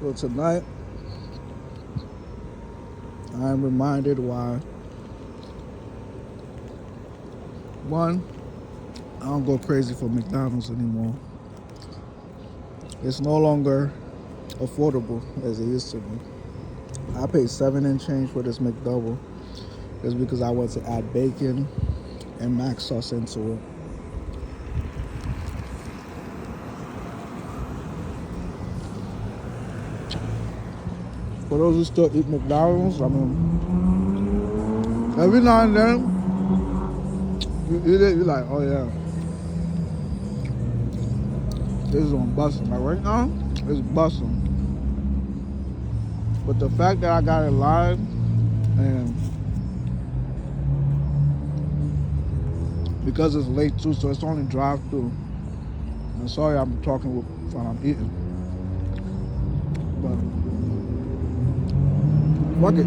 So tonight, I am reminded why, one, I don't go crazy for McDonald's anymore. It's no longer affordable as it used to be. I paid 7 and change for this McDouble just because I want to add bacon and mac sauce into it. For those who still eat McDonald's, I mean, every now and then, you eat it, you're like, oh yeah, this is on busting. Like right now, it's busting. But the fact that I got it live and because it's late too, so it's only drive through. I'm sorry I'm talking while I'm eating. But fuck it.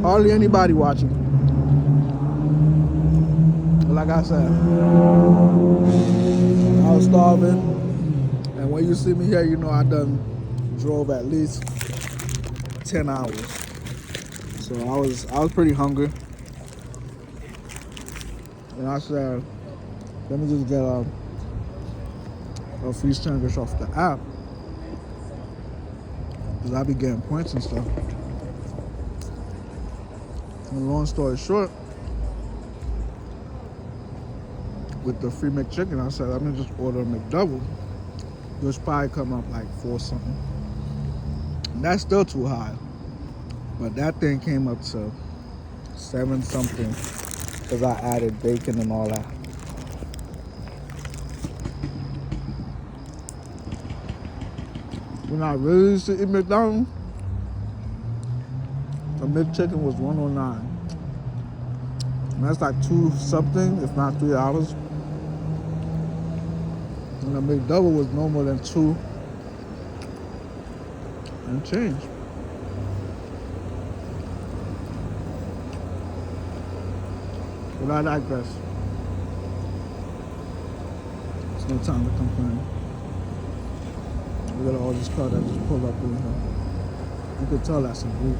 Hardly anybody watching. But like I said, I was starving. And when you see me here, you know I done drove at least 10 hours. So I was pretty hungry. And I said, let me just get a free sandwich off the app. Because I be getting points and stuff. And long story short, with the free McChicken, I said, let me just order a McDouble, which probably come up like 4 something. And that's still too high. But that thing came up to 7 something because I added bacon and all that. When I really used to eat McDonald's, the McChicken was $109. And that's like 2 something, if not $3. And the McDouble was no more than 2 and change. But I digress. It's no time to complain. Look at all this car that just pulled up in here. You could tell that's a group.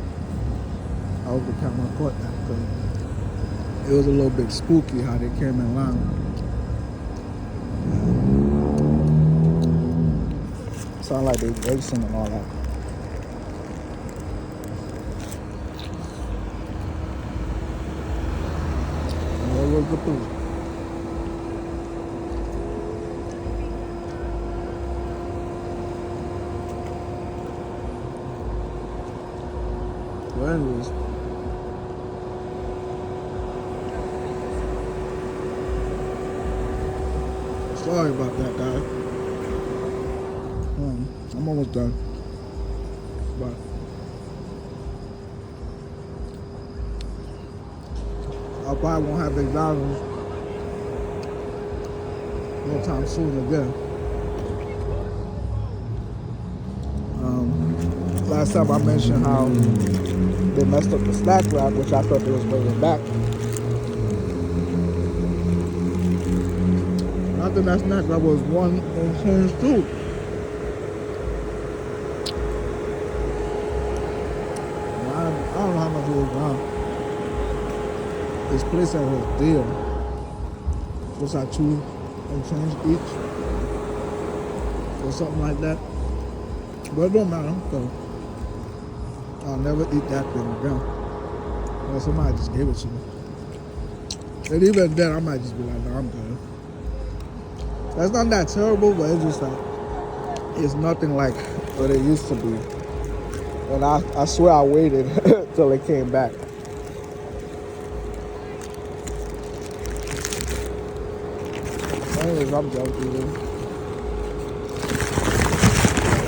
I hope the camera caught that because it was a little bit spooky how they came in line. Sound like they racing and all that. And where was the police? Well, anyways, sorry about that, guy. I'm almost done. But I probably won't have McDonald's no time soon again. Last time I mentioned how they messed up the snack wrap, which I thought they was bringing back. I think that snack wrap was 1 and change too. I don't know how much it was now. This place had a deal. It was like 2 and change each. Or something like that. But it don't matter, so I'll never eat that thing again. Well, somebody just gave it to me. And even then, I might just be like, no, I'm good. That's not that terrible, but it's just like, it's nothing like what it used to be. And I swear I waited till it came back. Anyways, I'm joking.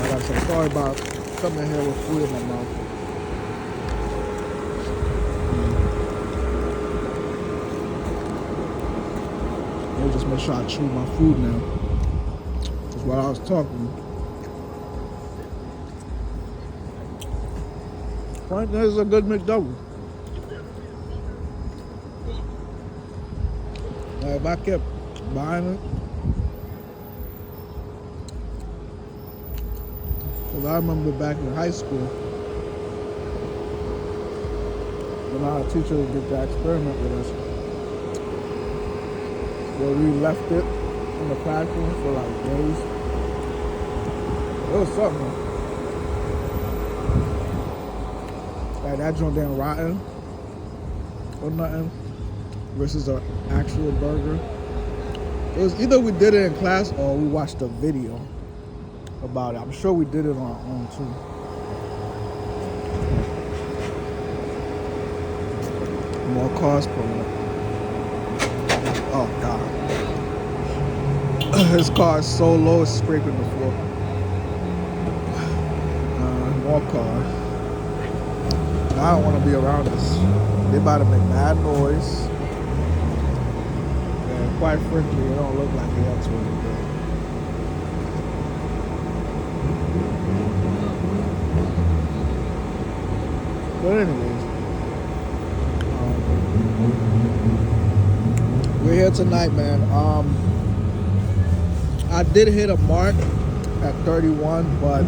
Like I said, sorry about coming here with food in my mouth. Let me just make sure I chew my food now. That's while I was talking. Point is a good McDouble. If I kept buying it, because Because I remember back in high school, when our teacher did that experiment with us, where we left it in the classroom for like days. It was something. Like that joint didn't rotten or nothing versus an actual burger. It was either we did it in class or we watched a video about it. I'm sure we did it on our own too. More cars pulling up. Oh God. His car is so low it's scraping the floor. More cars. I don't want to be around this. They about to make mad noise. And quite frankly, it don't look like they have to really good. But anyways, we're here tonight, man. I did hit a mark at 31, but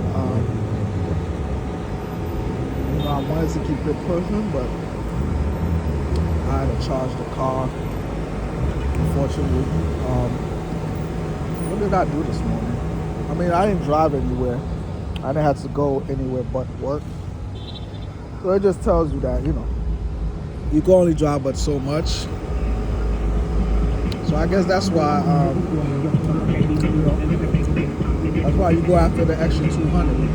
I wanted to keep it pushing, but I had to charge the car, unfortunately. What did I do this morning? I mean, I didn't drive anywhere. I didn't have to go anywhere but work. So it just tells you that, you know, you can only drive but so much. So I guess that's why, that's why you go after the extra 200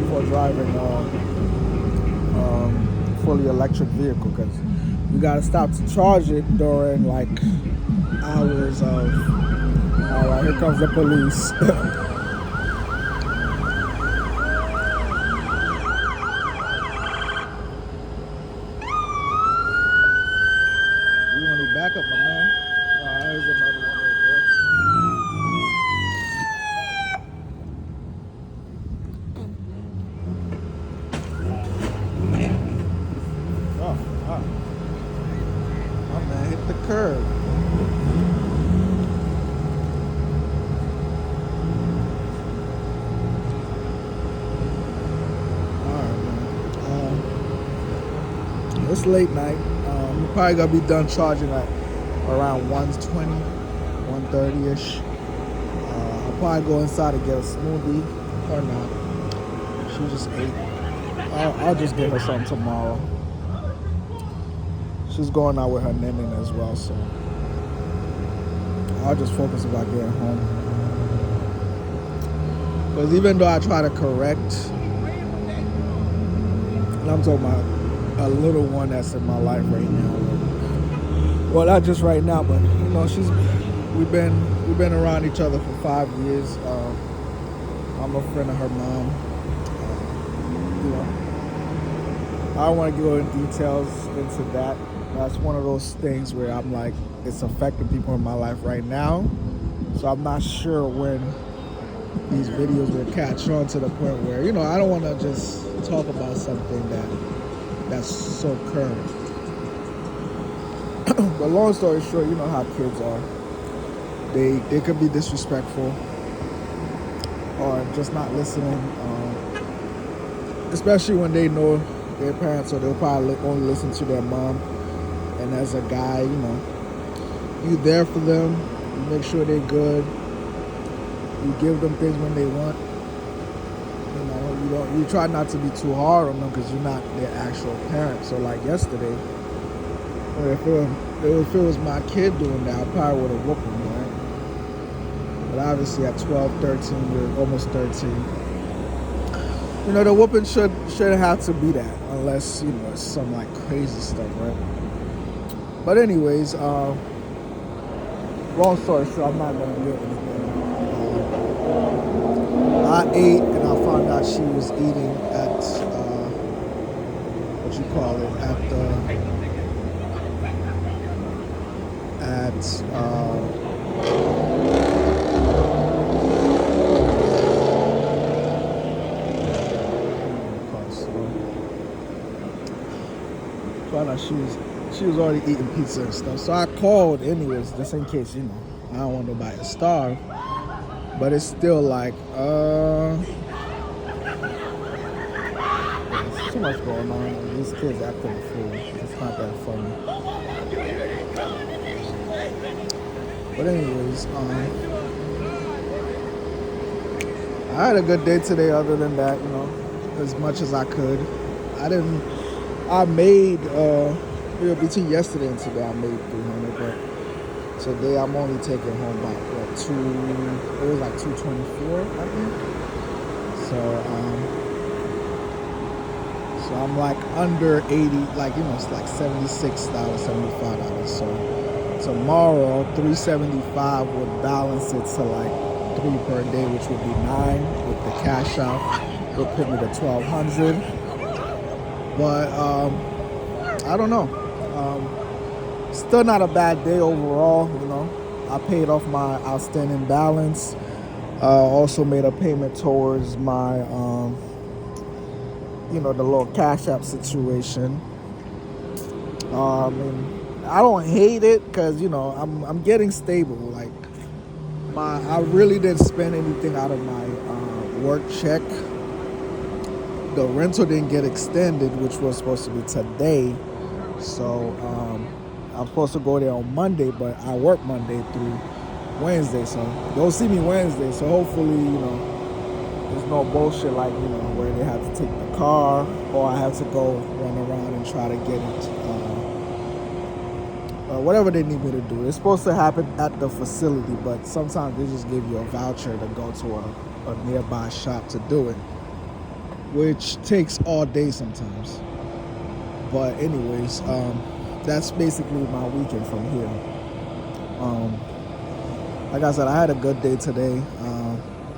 for driving fully electric vehicle, because you gotta stop to charge it during like hours of. All right, here comes the police. You want any backup, my man? Here's another one right there. Oh, wow. My man hit the curb. Alright, man. It's late night. We're probably gonna be done charging at around 1:20, 1:30-ish. I'll probably go inside and get a smoothie or not. She just ate. I'll just get her something tomorrow. She's going out with her ninin as well, so I'll just focus about getting home. Because even though I try to correct, and I'm talking about a little one that's in my life right now. Well, not just right now, but you know, we've been around each other for 5 years. I'm a friend of her mom. You know, I don't want to go into details into that. That's one of those things where I'm like, it's affecting people in my life right now. So I'm not sure when these videos will catch on to the point where, you know, I don't want to just talk about something that's so current. But long story short, you know how kids are. They could be disrespectful or just not listening, especially when they know their parents, so they'll probably only listen to their mom. And as a guy, you know, you there for them, you make sure they're good, you give them things when they want. You know, you try not to be too hard on them because you're not their actual parent. So like yesterday, if it was my kid doing that, I probably would have whooped him, right? But obviously at 12, 13 years, almost 13, you know, the whooping shouldn't have to be that unless, you know, it's some like crazy stuff, right? But anyways, long story short, I'm not gonna get anything. I ate and I found out she was eating at what you call it, found out she was already eating pizza and stuff. So I called anyways, just in case, you know, I don't want nobody to starve. but it's still like there's too much going on, and these kids acting a fool. It's not that funny. But anyways, I had a good day today. Other than that, as much as I could. I made between yesterday and today I made 300, but today I'm only taking home about it was like 224, I think. So I'm like under 80, like it's like $76, $75. So tomorrow 375 would balance it to like 3 per day, which would be 9 with the cash out. It would put me to 1,200. But I don't know. Still not a bad day overall. I paid off my outstanding balance. Also made a payment towards my the little Cash App situation. I don't hate it because I'm getting stable. Like I really didn't spend anything out of my work check. The rental didn't get extended, which was supposed to be today. So I'm supposed to go there on Monday, but I work Monday through Wednesday. So they'll see me Wednesday. So hopefully, there's no bullshit like, where they have to take the car or I have to go run around and try to get it. Whatever they need me to do. It's supposed to happen at the facility, but sometimes they just give you a voucher to go to a nearby shop to do it, which takes all day sometimes. But anyways, that's basically my weekend from here. Like I said, I had a good day today.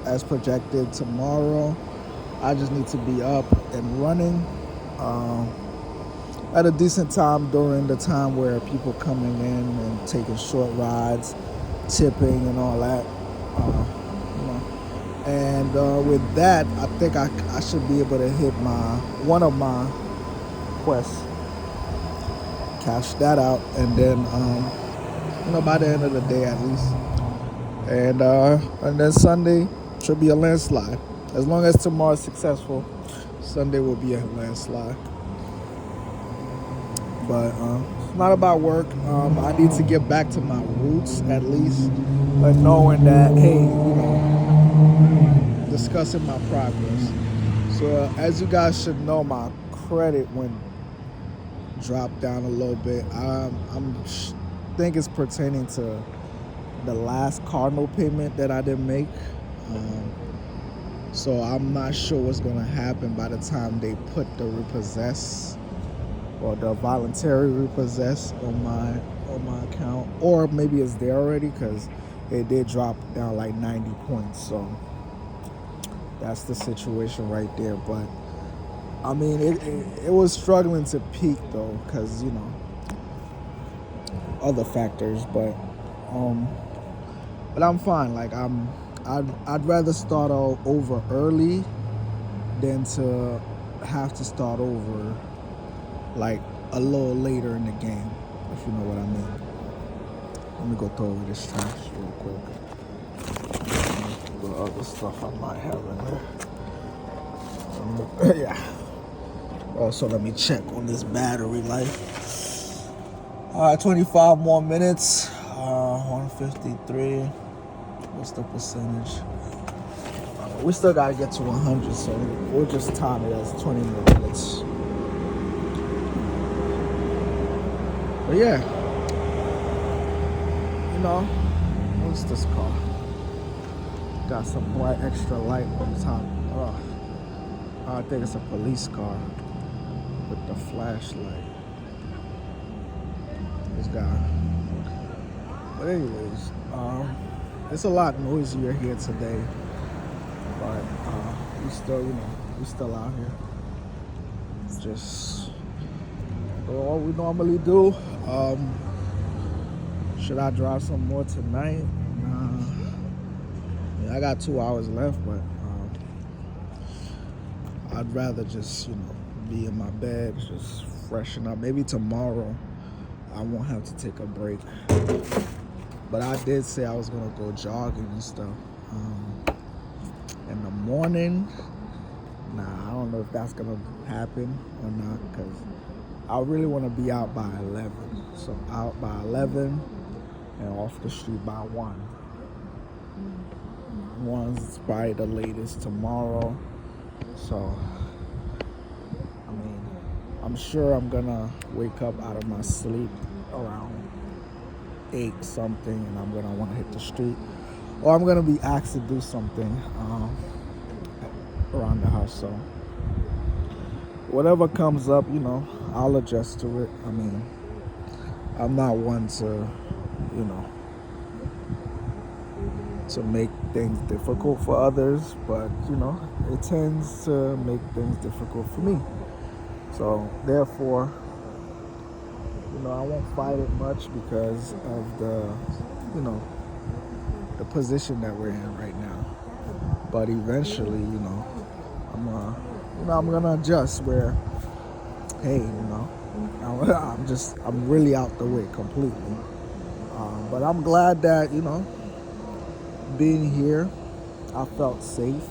As projected, tomorrow I just need to be up and running at a decent time during the time where people coming in and taking short rides, tipping and all that. And with that, I think I should be able to hit one of my quests, cash that out, and then by the end of the day at least, and then Sunday should be a landslide. As long as tomorrow is successful, Sunday will be a landslide. But it's not about work. I need to get back to my roots at least, but knowing that, hey, discussing my progress. So as you guys should know, my credit dropped down a little bit. think it's pertaining to the last Cardinal payment that I didn't make. So I'm not sure what's going to happen by the time they put the repossess or the voluntary repossess on my account, or maybe it's there already because it did drop down like 90 points. So that's the situation right there. But I mean, it was struggling to peak though, because other factors. But I'm fine. Like I'd rather start over early than to have to start over like a little later in the game, if you know what I mean. Let me go throw away this trash real quick. The other stuff I might have in there. Yeah. Also, let me check on this battery life. All right, 25 more minutes. 153. What's the percentage? We still gotta get to 100, so we'll just time it as 20 more minutes. But yeah, what's this car? Got some bright extra light on top. I think it's a police car with the flashlight. This guy. But anyways, it's a lot noisier here today. But we still out here. Just what we normally do. Should I drive some more tonight? I got 2 hours left, but I'd rather just be in my bed, just freshen up. Maybe tomorrow I won't have to take a break. But I did say I was gonna go jogging and stuff. morning, nah, I don't know if that's gonna happen or not, because I really want to be out by 11. So out by 11 and off the street by 1. One's probably the latest tomorrow. So, I mean, I'm sure I'm gonna wake up out of my sleep around 8 something, and I'm gonna want to hit the street, or I'm gonna be asked to do something around the house. So whatever comes up, I'll adjust to it. I mean, I'm not one to, to make things difficult for others, but it tends to make things difficult for me. So therefore, I won't fight it much because of the position that we're in right now. But eventually, I'm gonna adjust where, hey, I'm really out the way completely. But I'm glad that, being here, I felt safe,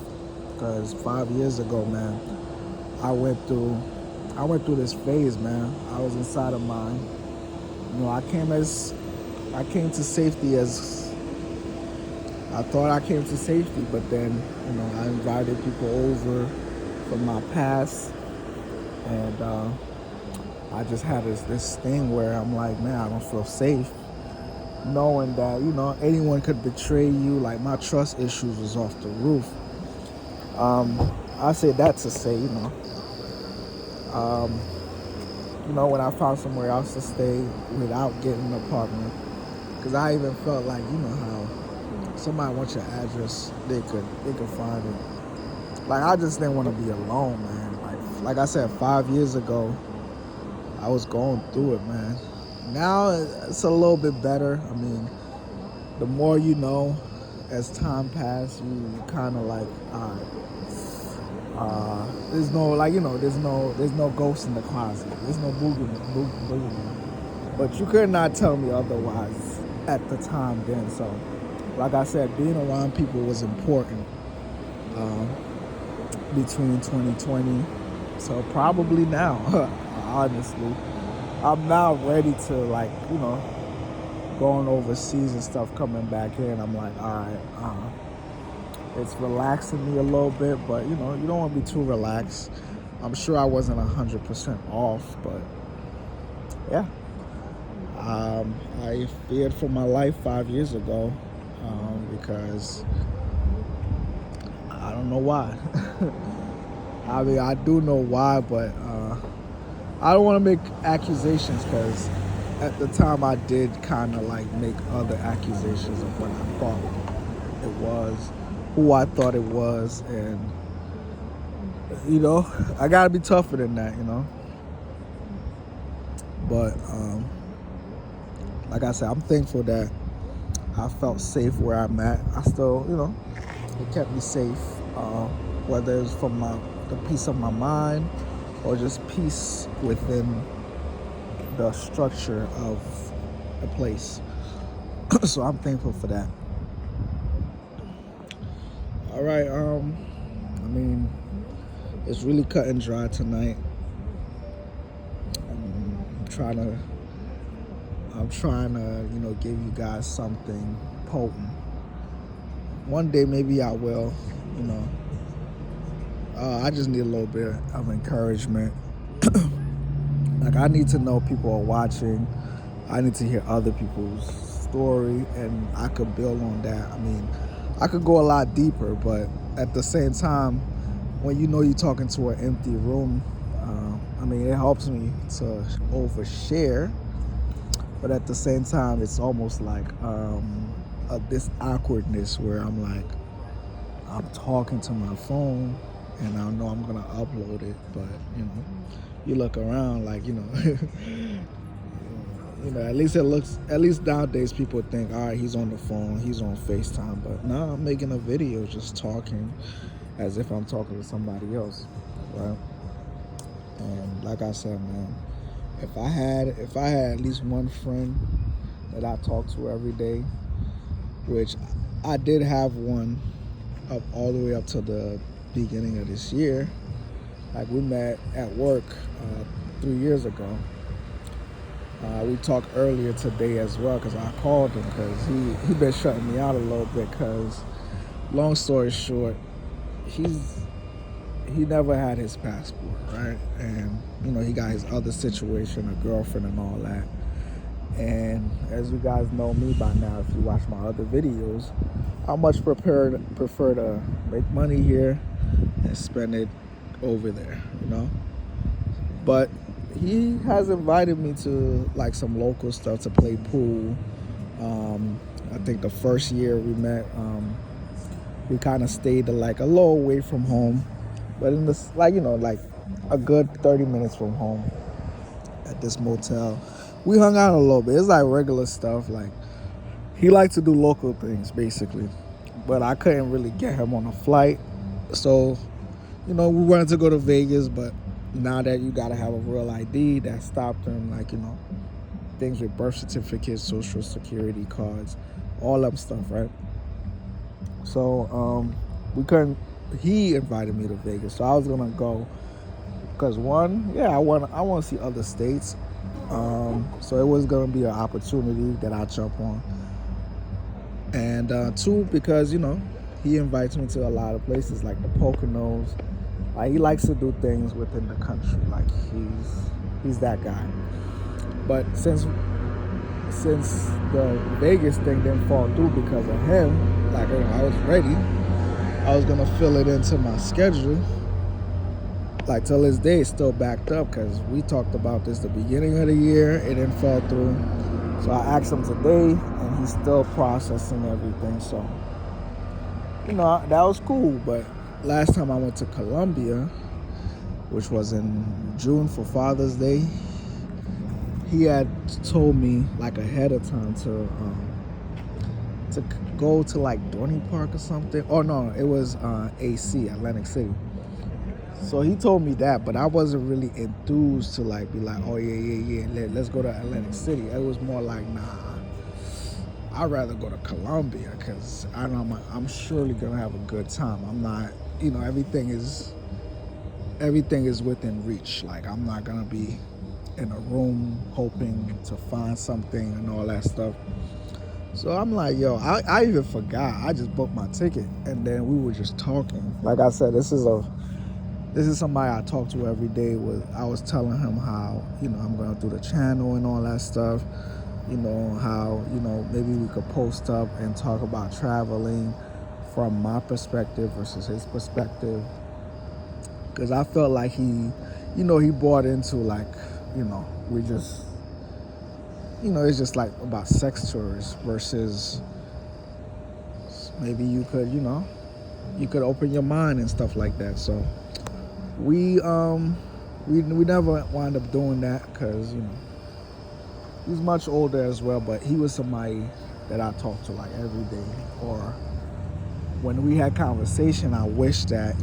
because 5 years ago, man, I went through this phase, man. I was inside of mine. I came to safety as I thought I came to safety, but then, I invited people over from my past, and I just had this thing where I'm like, man, I don't feel safe, knowing that, anyone could betray you. Like, my trust issues was off the roof. I say that to say, when I found somewhere else to stay without getting an apartment, because I even felt like, how somebody wants your address, they could find it. Like, I just didn't want to be alone, man. Like I said, 5 years ago, I was going through it, man. Now it's a little bit better. I mean, the more you know, as time passes, you kind of like, there's no ghost in the closet. There's no boogeyman. But you could not tell me otherwise at the time then. So, like I said, being around people was important between 2020. So probably now, honestly, I'm now ready to, going overseas and stuff, coming back in. I'm like, all right, it's relaxing me a little bit, but you don't want to be too relaxed. I'm sure I wasn't 100% off, but yeah. I feared for my life 5 years ago because I don't know why. I mean, I do know why, but I don't want to make accusations, because at the time I did kind of make other accusations of what I thought it was, who I thought it was, and I gotta be tougher than that, But like I said, I'm thankful that I felt safe where I'm at. I still, it kept me safe, whether it's from the peace of my mind or just peace within the structure of the place. So I'm thankful for that. All right, I mean, it's really cut and dry tonight. I'm trying to, give you guys something potent. One day maybe I will, I just need a little bit of encouragement. Like, I need to know people are watching. I need to hear other people's story, and I could build on that. I mean, I could go a lot deeper, but at the same time, when you're talking to an empty room, it helps me to overshare, but at the same time, it's almost like this awkwardness where I'm like, I'm talking to my phone, and I know I'm gonna upload it, but you look around like, at least nowadays people think, all right, he's on the phone, he's on FaceTime, but now I'm making a video just talking as if I'm talking to somebody else, right? And like I said, man, if I had at least one friend that I talk to every day, which I did have one up all the way up to the beginning of this year. Like we met at work 3 years ago. We talked earlier today as well because I called him because he been shutting me out a little bit because, long story short, he never had his passport, right? And he got his other situation, a girlfriend and all that. And as you guys know me by now, if you watch my other videos, I much prefer to make money here and spend it over there, But he has invited me to like some local stuff to play pool. I think the first year we met, we kind of stayed like a little away from home, but in this like a good 30 minutes from home at this motel. We hung out a little bit. It's like regular stuff. Like he liked to do local things basically, but I couldn't really get him on a flight. So, we wanted to go to Vegas, but now that you gotta have a real ID, that stopped him. Like things with birth certificates, social security cards, all that stuff, right? So we couldn't. He invited me to Vegas, so I was gonna go because I want to see other states. So it was gonna be an opportunity that I jump on, and two, because he invites me to a lot of places like the Poconos. Like he likes to do things within the country. Like he's that guy. But since the Vegas thing didn't fall through because of him, like I was ready. I was gonna fill it into my schedule. Like till this day, it's still backed up because we talked about this the beginning of the year. It didn't fall through. So I asked him today, and he's still processing everything. So that was cool. But last time I went to Colombia, which was in June for Father's Day, he had told me like ahead of time to go to like Dorney Park or something. Oh no, it was AC, Atlantic City. So he told me that, but I wasn't really enthused to like be like, oh yeah, let's go to Atlantic City. It was more like, nah, I'd rather go to Colombia because I'm surely gonna have a good time. I'm not, everything is within reach. Like I'm not gonna be in a room hoping to find something and all that stuff. So I'm like, yo, I even forgot. I just booked my ticket and then we were just talking. Like I said, this is somebody I talk to every day. I was telling him how, I'm going to do the channel and all that stuff. How, maybe we could post up and talk about traveling from my perspective versus his perspective. Because I felt like he bought into like, we just, it's just like about sex tours versus maybe you could, you could open your mind and stuff like that. So we never wind up doing that because he's much older as well, but he was somebody that I talked to like every day. Or when we had conversation, I wish that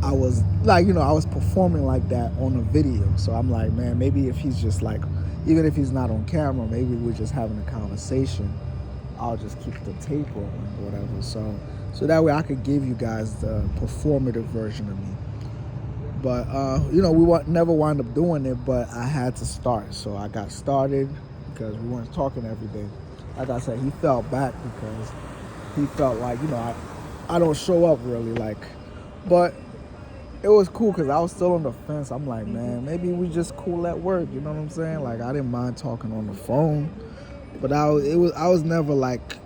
I was like I was performing like that on a video. So I'm like, man, maybe if he's just like, even if he's not on camera, maybe we're just having a conversation, I'll just keep the tape rolling or whatever. So that way I could give you guys the performative version of me. But, we never wound up doing it, but I had to start. So I got started because we weren't talking every day. Like I said, he fell back because he felt like, I don't show up really. Like, but it was cool because I was still on the fence. I'm like, man, maybe we just cool at work. You know what I'm saying? Like, I didn't mind talking on the phone. But I was never like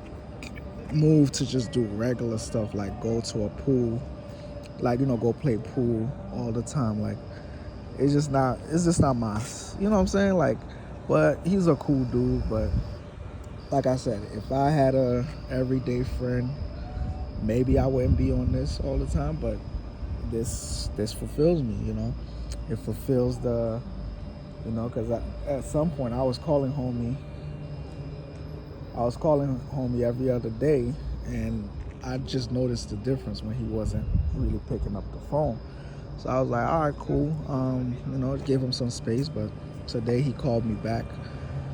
moved to just do regular stuff, like go to a pool, like go play pool all the time. Like it's just not my, you know what I'm saying? Like, but he's a cool dude. But like I said, if I had a everyday friend, maybe I wouldn't be on this all the time. But this fulfills me, It fulfills the, because at some point I was calling homie every other day, and I just noticed the difference when he wasn't really picking up the phone. So I was like, all right, cool. Give him some space. But today he called me back,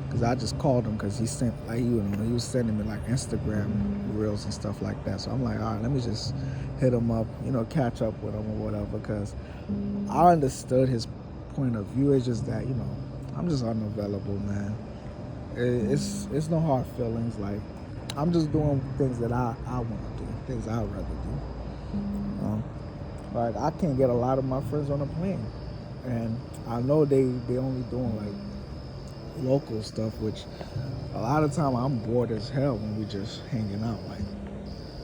Cause I just called him because he sent like he was sending me like Instagram reels and stuff like that. So I'm like, all right, let me just hit him up, catch up with him or whatever. Cause I understood his point of view. It's just that I'm just unavailable, man. It's no hard feelings. Like I'm just doing things that I want to do, things I'd rather do. Like I can't get a lot of my friends on a plane, and I know they only doing like local stuff, which a lot of time I'm bored as hell when we just hanging out. Like,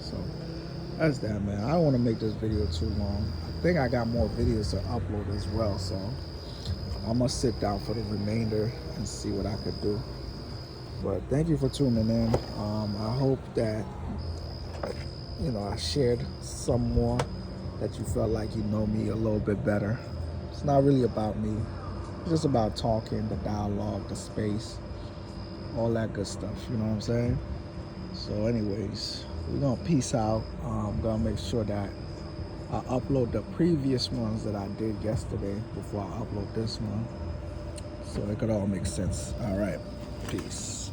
so that's that, man. I don't want to make this video too long. I think I got more videos to upload as well, so I'm gonna sit down for the remainder and see what I could do. But thank you for tuning in. I hope that I shared some more, that you felt like you know me a little bit better. It's not really about me. It's just about talking, the dialogue, the space, all that good stuff. You know what I'm saying? So anyways, we're gonna peace out. I'm gonna make sure that I upload the previous ones that I did yesterday before I upload this one, so it could all make sense. All right, peace.